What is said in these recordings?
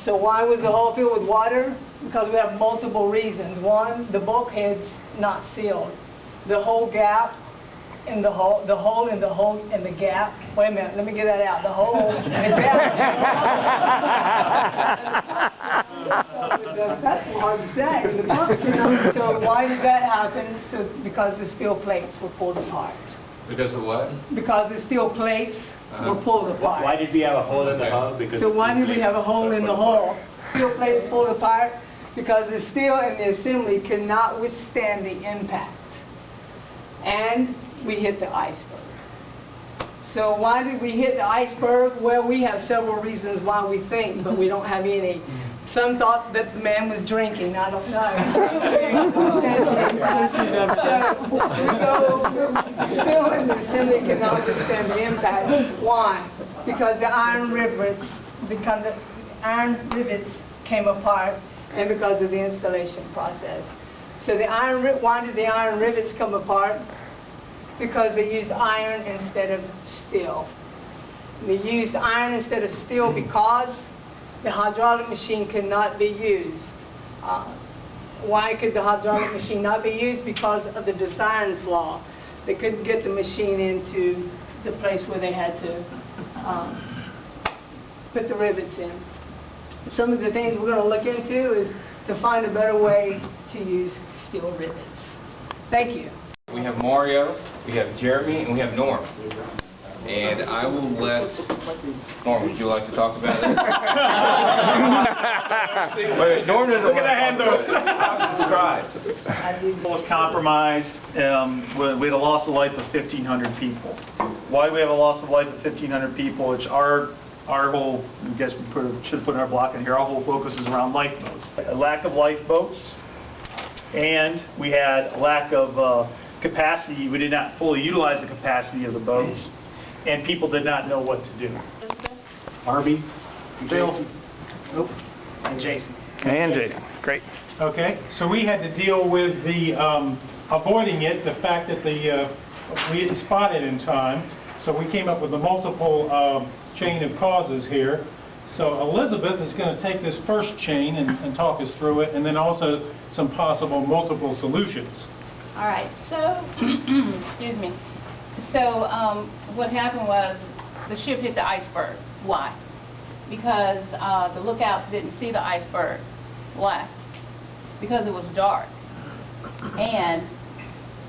So why was the hole filled with water? Because we have multiple reasons. One, the bulkhead's not sealed. The whole gap in the hole in the gap. Wait a minute, let me get that out. The hole in the gap. That's hard to say. So why did that happen? So because the steel plates were pulled apart. Because of what? Because the steel plates were pulled apart. Why did we have a hole in the hull? Because so why did we have a hole in the hull? Steel plates pulled apart because the steel in the assembly could not withstand the impact. And we hit the iceberg. So why did we hit the iceberg? Well, we have several reasons why we think, but we don't have any. Some thought that the man was drinking. I don't know. So steel in the assembly cannot withstand the impact. Why? Because the iron rivets came apart, and because of the installation process. So why did the iron rivets come apart? Because they used iron instead of steel. They used iron instead of steel because the hydraulic machine could not be used. Why could the hydraulic machine not be used? Because of the design flaw. They couldn't get the machine into the place where they had to put the rivets in. Some of the things we're going to look into is to find a better way to use steel rivets. Thank you. We have Mario, we have Jeremy, and we have Norm. And I will let Norm, would you like to talk about it? Wait, Norm doesn't Look at that hand though. Describe. It was compromised. We had a loss of life of 1,500 people. Why do we have a loss of life of 1,500 people? It's our whole, I guess we should have put our block in here, our whole focus is around lifeboats. A lack of lifeboats, and we had a lack of capacity. We did not fully utilize the capacity of the boats, and people did not know what to do. Harvey, Bill, and Jason. And Jason, great. Okay, so we had to deal with the avoiding it, the fact that we didn't spot it in time. So we came up with a multiple chain of causes here. So Elizabeth is going to take this first chain and talk us through it, and then also some possible multiple solutions. All right, so, excuse me. So what happened was the ship hit the iceberg. Why? Because the lookouts didn't see the iceberg. Why? Because it was dark. And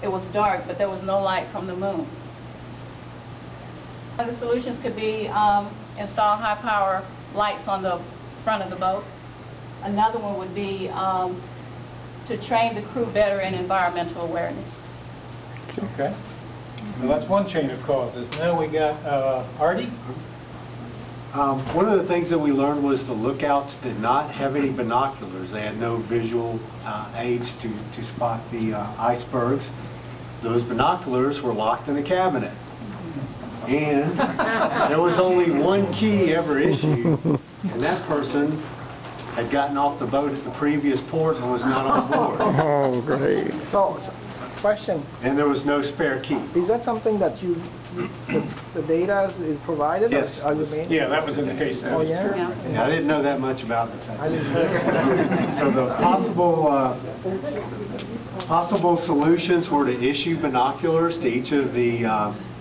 it was dark, but there was no light from the moon. One of the solutions could be install high power lights on the front of the boat. Another one would be to train the crew better in environmental awareness. Okay, so that's one chain of causes. Now we got Artie. One of the things that we learned was the lookouts did not have any binoculars. They had no visual aids to spot the icebergs. Those binoculars were locked in a cabinet. And there was only one key ever issued, and that person had gotten off the boat at the previous port and was not on board. Oh, great. So, question. And there was no spare key. Is that something that the data is provided? Yes. Or are you made? Yeah, that was in the case. Oh, yeah? Yeah, I didn't know that much about it. I didn't know. So the possible solutions were to issue binoculars to each of the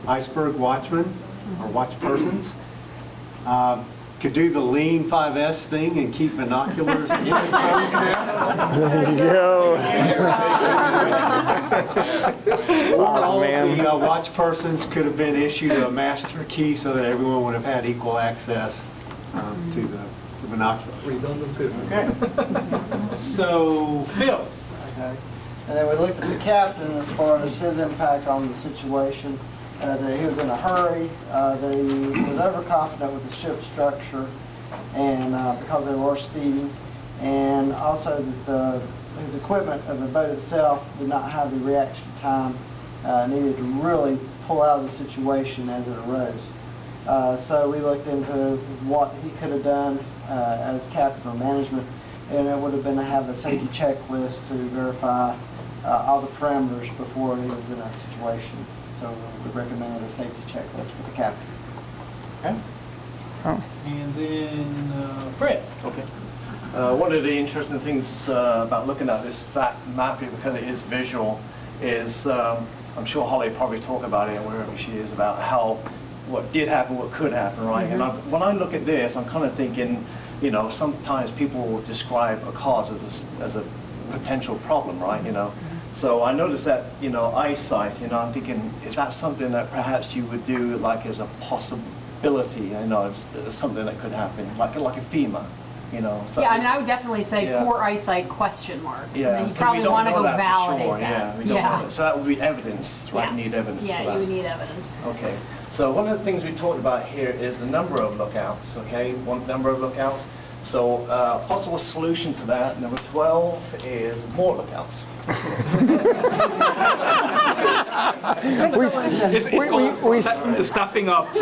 iceberg watchmen or watch persons. Could do the lean 5S thing and keep binoculars in the crow's nest. There you go. All the watch persons could have been issued a master key so that everyone would have had equal access to the binoculars. Redundancies. Okay. So, Phil. Okay. And then we looked at the captain as far as his impact on the situation. That he was in a hurry, that he was overconfident with the ship's structure, and because they were speeding, and also that his equipment of the boat itself did not have the reaction time needed to really pull out of the situation as it arose. So we looked into what he could have done as captain or management, and it would have been to have a safety checklist to verify all the parameters before he was in that situation. So we recommended a safety checklist for the captain. Okay. Oh. And then Fred. Okay. One of the interesting things about looking at this map, because it is visual, is I'm sure Holly probably talk about it wherever she is about how what did happen, what could happen, right? And when I look at this, I'm kind of thinking, you know, sometimes people will describe a cause as a potential problem, right? You know, so I noticed that, you know, eyesight. You know, I'm thinking, is that something that perhaps you would do like as a possibility? You know, something that could happen, like a FEMA. You know, yeah, I mean, I would definitely say poor eyesight question mark. Yeah, and then you probably want to go validate sure. that. Yeah, so that would be evidence, right? Yeah. You need evidence for that. Yeah, you would need evidence. Okay, so one of the things we talked about here is the number of lookouts, okay? One number of lookouts. So possible solution to that, number 12, is more lookouts. It's stuffing up.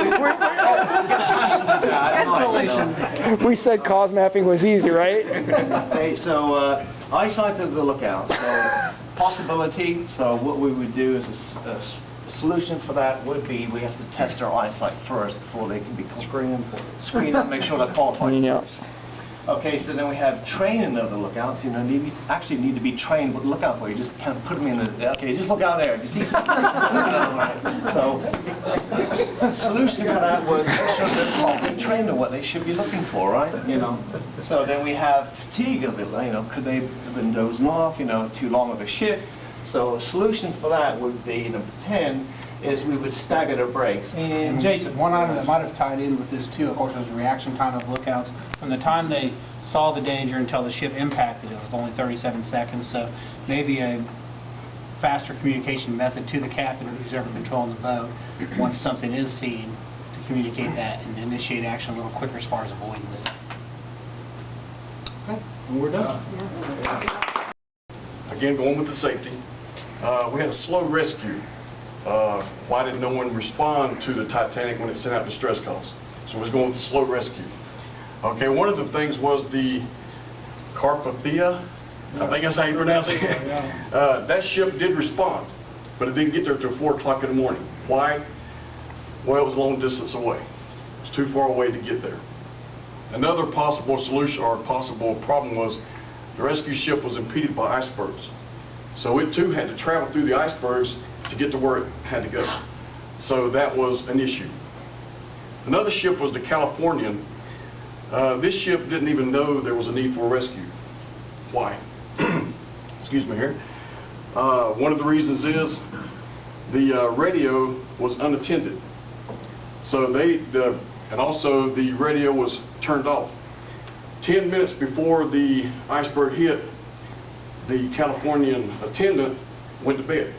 We said cause mapping was easy, right? Okay, so eyesight of the lookout. So possibility, so what we would do is a solution for that would be we have to test their eyesight first before they can be screened and make sure they're qualified. Yeah. Okay, so then we have training of the lookouts. You know, actually need to be trained what to look out for. You just kind of put them in the, okay, just look out there. You see something. So the solution for that was make sure they're properly trained on what they should be looking for, right? You know. So then we have fatigue of it. You know, could they have been dozing off? You know, too long of a shift. So a solution for that would be number 10 is we would stagger their breaks. And Jason, one item that might have tied in with this too, of course, was the reaction time of lookouts. From the time they saw the danger until the ship impacted, it was only 37 seconds. So maybe a faster communication method to the captain or who's ever controlling the boat once something is seen to communicate that and initiate action a little quicker as far as avoiding it. Okay, and we're done. Again, going with the safety, we had a slow rescue. Why did no one respond to the Titanic when it sent out distress calls? So it was going with the slow rescue. Okay, one of the things was the Carpathia, I think that's how you pronounce it. That ship did respond, but it didn't get there till 4 o'clock in the morning. Why? Well, it was a long distance away. It was too far away to get there. Another possible solution or possible problem was the rescue ship was impeded by icebergs. So it too had to travel through the icebergs to get to where it had to go. So that was an issue. Another ship was the Californian. This ship didn't even know there was a need for a rescue. Why? Excuse me here. One of the reasons is the radio was unattended. So and also the radio was turned off. 10 minutes before the iceberg hit, the Californian attendant went to bed.